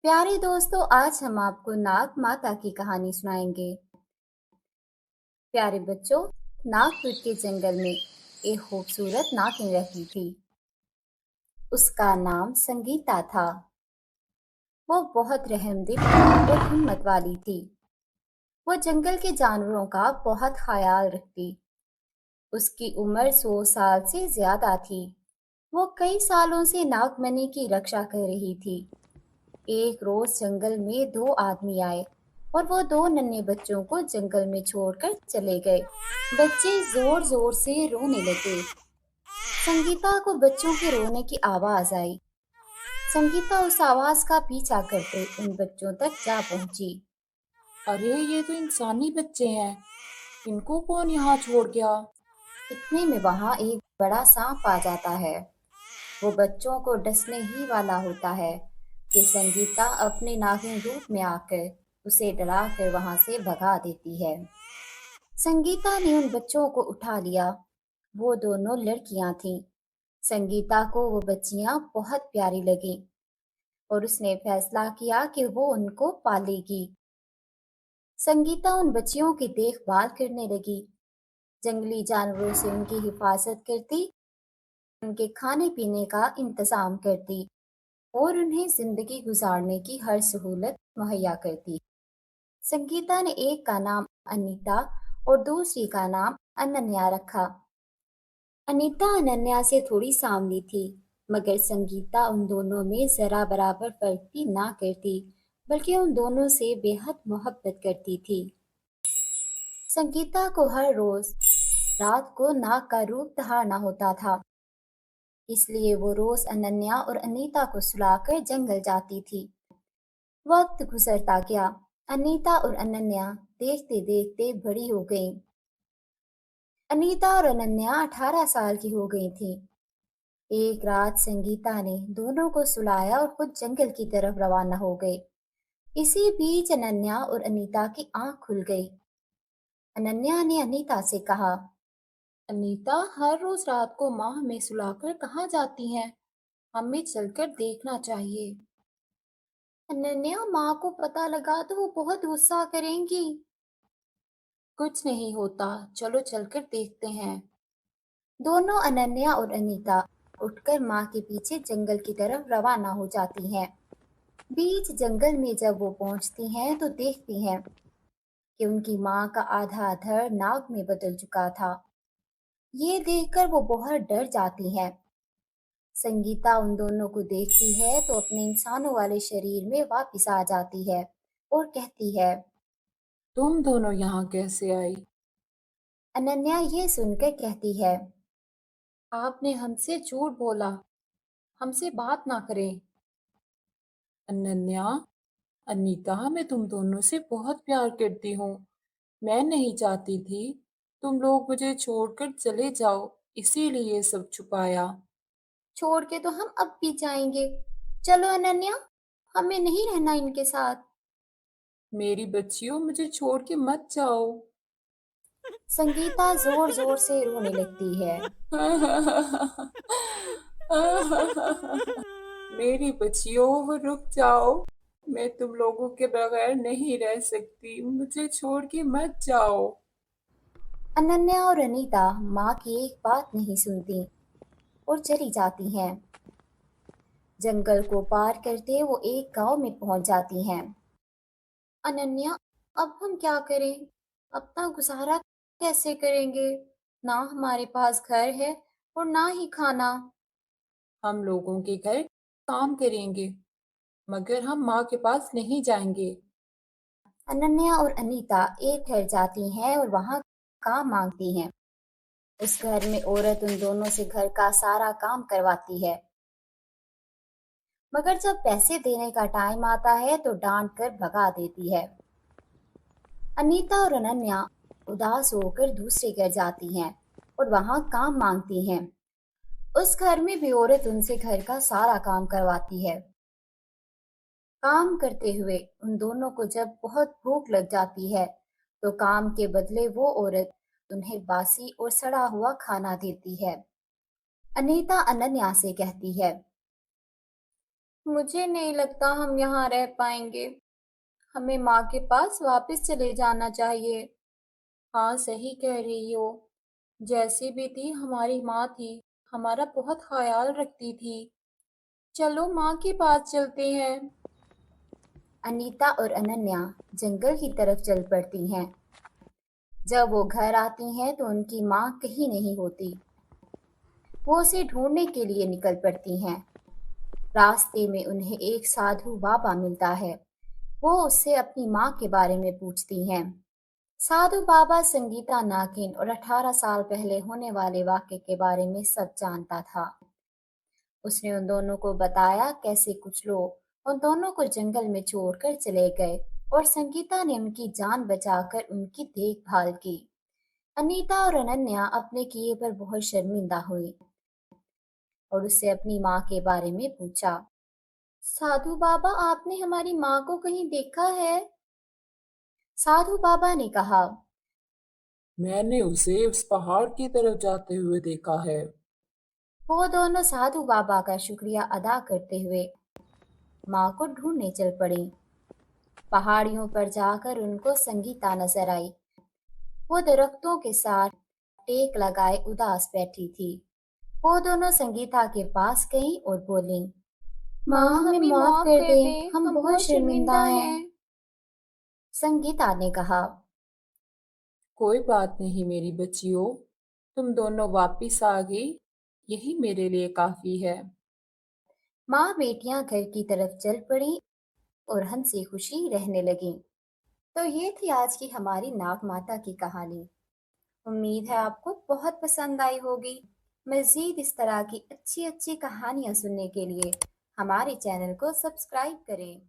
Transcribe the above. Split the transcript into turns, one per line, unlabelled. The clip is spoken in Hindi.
प्यारे दोस्तों, आज हम आपको नाग माता की कहानी सुनाएंगे। प्यारे बच्चों, नागपुर के जंगल में एक खूबसूरत नागिन रहती थी। उसका नाम संगीता था। वो बहुत रहमदिल और हिम्मत वाली थी। वो जंगल के जानवरों का बहुत ख्याल रखती। उसकी उम्र 100 साल से ज्यादा थी। वो कई सालों से नागमणि की रक्षा कर रही थी। एक रोज जंगल में दो आदमी आए और वो दो नन्हे बच्चों को जंगल में छोड़कर चले गए। बच्चे जोर जोर से रोने लगे। संगीता को बच्चों के रोने की आवाज आई। संगीता उस आवाज का पीछा करते उन बच्चों तक जा पहुंची।
अरे ये तो इंसानी बच्चे हैं। इनको कौन यहाँ छोड़ गया?
इतने में वहां एक बड़ा सांप आ जाता है। वो बच्चों को डसने ही वाला होता है कि संगीता अपने नागिन रूप में आकर उसे डराकर वहां से भगा देती है। संगीता ने उन बच्चों को उठा लिया। वो दोनों लड़कियां थीं। संगीता को वो बच्चियां बहुत प्यारी लगी और उसने फैसला किया कि वो उनको पालेगी। संगीता उन बच्चियों की देखभाल करने लगी, जंगली जानवरों से उनकी हिफाजत करती, उनके खाने पीने का इंतजाम करती और उन्हें जिंदगी गुजारने की हर सहूलत मुहैया करती। संगीता ने एक का नाम अनीता और दूसरी का नाम अनन्या रखा। अनीता अनन्या से थोड़ी सांवली थी, मगर संगीता उन दोनों में जरा बराबर फर्क भी ना करती, बल्कि उन दोनों से बेहद मोहब्बत करती थी। संगीता को हर रोज रात को नाग का रूप धारना होता था, इसलिए वो रोज अनन्या और अनीता को सुलाकर जंगल जाती थी। वक्त गुजरता गया। अनीता और अनन्या देखते देखते बड़ी हो गईं। अनीता और अनन्या 18 साल की हो गई थी। एक रात संगीता ने दोनों को सुलाया और खुद जंगल की तरफ रवाना हो गए। इसी बीच अनन्या और अनीता की आंख खुल गई। अनन्या ने अनीता से कहा,
अनीता हर रोज रात को माँ हमें सुलाकर कहाँ जाती हैं? हमें चलकर देखना चाहिए।
अनन्या, माँ को पता लगा तो वो बहुत गुस्सा करेंगी।
कुछ नहीं होता, चलो चलकर देखते हैं।
दोनों अनन्या और अनीता उठकर माँ के पीछे जंगल की तरफ रवाना हो जाती हैं। बीच जंगल में जब वो पहुंचती हैं तो देखती हैं कि उनकी माँ का आधा धड़ नाग में बदल चुका था। ये देखकर वो बहुत डर जाती हैं। संगीता उन दोनों को देखती है तो अपने इंसानों वाले शरीर में वापस आ जाती है और कहती है।
तुम दोनों यहाँ कैसे आई?
अनन्या ये सुनकर कहती है,
आपने हमसे झूठ बोला, हमसे बात ना करें। अनन्या, अनीता, मैं तुम दोनों से बहुत प्यार करती हूँ। मैं नहीं चाहती थी तुम लोग मुझे छोड़कर चले जाओ, इसीलिए सब छुपाया।
छोड़ के तो हम अब भी जाएंगे। चलो अनन्या, हमें नहीं रहना इनके साथ।
मेरी बच्चियों, मुझे छोड़ के मत जाओ।
संगीता जोर जोर से रोने लगती है।
मेरी बच्चियों, रुक जाओ। मैं तुम लोगों के बगैर नहीं रह सकती, मुझे छोड़ के मत जाओ।
अनन्या और अनीता माँ की एक बात नहीं सुनती और चली जाती हैं। जंगल को पार करते वो एक गांव में पहुंच जाती हैं। अनन्या, अब हम क्या करें? अपना गुजारा कैसे करेंगे? ना हमारे पास घर है और ना ही खाना।
हम लोगों के घर काम करेंगे, मगर हम माँ के पास नहीं जाएंगे।
अनन्या और अनीता एक घर जाती हैं और वहां काम मांगती हैं। उस घर में औरत उन दोनों से घर का सारा काम करवाती है, मगर जब पैसे देने का टाइम आता है तो डांट कर भगा देती है। अनीता और अनन्या उदास होकर दूसरे घर जाती हैं और वहां काम मांगती हैं। उस घर में भी औरत उनसे घर का सारा काम करवाती है। काम करते हुए उन दोनों को जब बहुत भूख लग जाती है तो काम के बदले वो औरत उन्हें बासी और सड़ा हुआ खाना देती है। अनीता अनन्या से कहती है, मुझे नहीं लगता हम यहाँ रह पाएंगे। हमें माँ के पास वापस चले जाना चाहिए।
हाँ, सही कह रही हो। जैसी भी थी हमारी माँ थी, हमारा बहुत ख्याल रखती थी। चलो माँ के पास चलते हैं।
अनीता और अनन्या जंगल की तरफ चल पड़ती हैं। जब वो घर आती हैं तो उनकी माँ कहीं नहीं होती। वो उसे ढूंढने के लिए निकल पड़ती हैं। रास्ते में उन्हें एक साधु बाबा मिलता है। वो उससे अपनी माँ के बारे में पूछती हैं। साधु बाबा संगीता नागिन और 18 साल पहले होने वाले वाक़े के बारे में सब जानता था। उसने उन दोनों को बताया कैसे कुछ लोग उन दोनों को जंगल में छोड़कर चले गए और संगीता ने उनकी जान बचाकर उनकी देखभाल की। अनीता और अनन्या अपने किए पर बहुत शर्मिंदा हुई और उससे अपनी माँ के बारे में पूछा। साधु बाबा, आपने हमारी माँ को कहीं देखा है? साधु बाबा ने कहा।
मैंने उसे उस पहाड़ की तरफ जाते हुए देखा है।
वो दोनों साधु बाबा का शुक्रिया अदा करते हुए माँ को ढूंढने चल पड़ी। पहाड़ियों पर जाकर उनको संगीता नजर आई। वो दरख्तों के साथ टेक लगाए उदास बैठी थी। वो दोनों संगीता के पास गईं और बोलीं, माँ,
माँ,
हमें
हमें
माफ
माफ
कर
कर
दे,
दे,
हम
हम
बहुत
बहुत
शर्मिंदा
शर्मिंदा
हैं।
हैं।
संगीता ने कहा।
कोई बात नहीं मेरी बच्चियों, तुम दोनों वापिस आ गई, यही मेरे लिए काफी है।
माँ बेटियां घर की तरफ चल पड़ी और हंसी खुशी रहने लगीं। तो ये थी आज की हमारी नाग माता की कहानी। उम्मीद है आपको बहुत पसंद आई होगी। मज़ीद इस तरह की अच्छी अच्छी कहानियाँ सुनने के लिए हमारे चैनल को सब्सक्राइब करें।